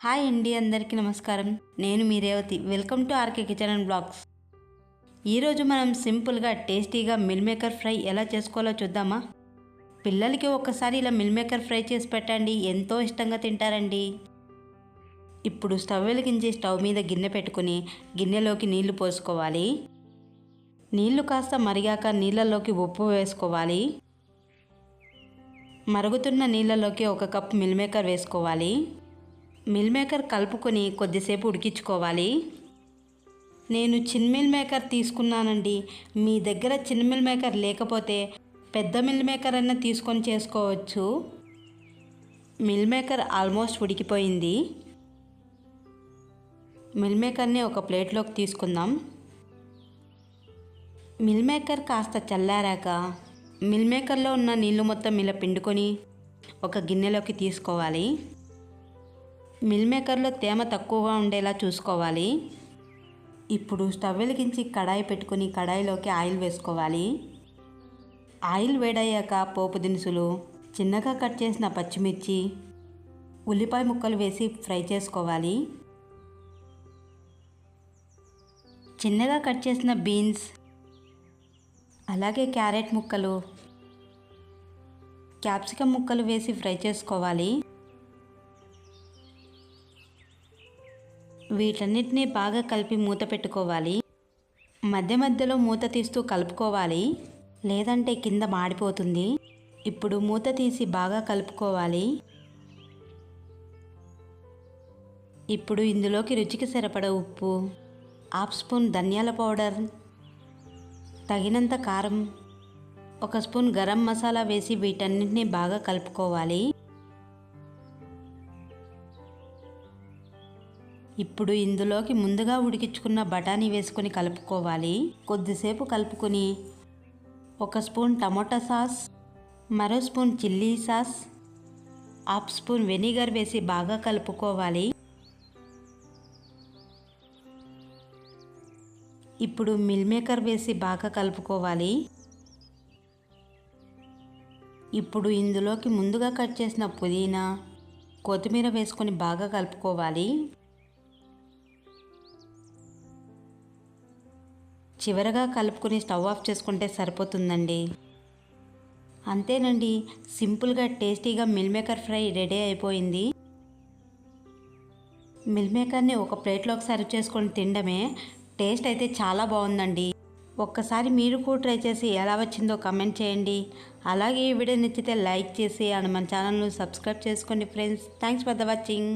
Hi అండి, అందరికీ నమస్కారం. నేను మీ Revathi. Welcome to RK kitchen and blogs. ఈరోజు మనం సింపుల్గా టేస్టీగా మిల్ మేకర్ ఫ్రై ఎలా చేసుకోవాలో చూద్దామా? పిల్లలకి ఒక్కసారి ఇలా మిల్ మేకర్ ఫ్రై చేసి పెట్టండి, ఎంతో ఇష్టంగా తింటారండి. ఇప్పుడు స్టవ్ వెలిగించి స్టవ్ మీద గిన్నె పెట్టుకుని గిన్నెలోకి నీళ్లు పోసుకోవాలి. నీళ్లు కాస్త మరిగాక నీళ్ళలోకి ఉప్పు వేసుకోవాలి. మరుగుతున్న నీళ్ళలోకి 1 కప్ మిల్ మేకర్ వేసుకోవాలి. మిల్ మేకర్ కలుపుకొని కొద్దిసేపు ఉడికించుకోవాలి. నేను చిన్న మిల్ మేకర్ తీసుకున్నానండి. మీ దగ్గర చిన్న మిల్ మేకర్ లేకపోతే పెద్ద మిల్ మేకర్ అన్న తీసుకొని చేసుకోవచ్చు. మిల్ మేకర్ ఆల్మోస్ట్ ఉడికిపోయింది. మిల్ మేకర్ని ఒక ప్లేట్లోకి తీసుకుందాం. మిల్ మేకర్ కాస్త చల్లారాక మిల్ మేకర్లో ఉన్న నీళ్లు మొత్తం ఇలా పిండుకొని ఒక గిన్నెలోకి తీసుకోవాలి. మిల్ మేకర్లో తేమ తక్కువగా ఉండేలా చూసుకోవాలి. ఇప్పుడు స్టవ్ వెలిగించి కడాయి పెట్టుకుని కడాయిలోకి ఆయిల్ వేసుకోవాలి. ఆయిల్ వేడయ్యాక పోపు దినుసులు, చిన్నగా కట్ చేసిన పచ్చిమిర్చి, ఉల్లిపాయ ముక్కలు వేసి ఫ్రై చేసుకోవాలి. చిన్నగా కట్ చేసిన బీన్స్, అలాగే క్యారెట్ ముక్కలు, క్యాప్సికమ్ ముక్కలు వేసి ఫ్రై చేసుకోవాలి. వీటన్నిటిని బాగా కలిపి మూత పెట్టుకోవాలి. మధ్య మధ్యలో మూత తీస్తూ కలుపుకోవాలి, లేదంటే కింద మాడిపోతుంది. ఇప్పుడు మూత తీసి బాగా కలుపుకోవాలి. ఇప్పుడు ఇందులోకి రుచికి సరిపడా ఉప్పు, 1/2 స్పూన్ ధనియాల పౌడర్, తగినంత కారం, 1 స్పూన్ గరం మసాలా వేసి వీటన్నిటిని బాగా కలుపుకోవాలి. ఇప్పుడు ఇందులోకి ముందుగా ఉడికించుకున్న బఠానీ వేసుకొని కలుపుకోవాలి. కొద్దిసేపు కలుపుకొని 1 స్పూన్ టమోటా సాస్, మరో spoon chilli sauce, 1/2 spoon vinegar వేసి బాగా కలుపుకోవాలి. ఇప్పుడు మిల్ మేకర్ వేసి బాగా కలుపుకోవాలి. ఇప్పుడు ఇందులోకి ముందుగా కట్ చేసిన పుదీనా, కొత్తిమీర వేసుకొని బాగా కలుపుకోవాలి. చివరగా కలుపుకొని స్టవ్ ఆఫ్ చేసుకుంటే సరిపోతుందండి. అంతేనండి, సింపుల్గా టేస్టీగా మిల్ మేకర్ ఫ్రై రెడీ అయిపోయింది. మిల్ మేకర్ని ఒక ప్లేట్లోకి సర్వ్ చేసుకొని తినడమే. టేస్ట్ అయితే చాలా బాగుందండి. ఒక్కసారి మీరు కూడా ట్రై చేసి ఎలా వచ్చిందో కమెంట్ చేయండి. అలాగే ఈ వీడియో నచ్చితే లైక్ చేసి అండ్ మన ఛానల్ను సబ్స్క్రైబ్ చేసుకోండి friends. Thanks for the watching.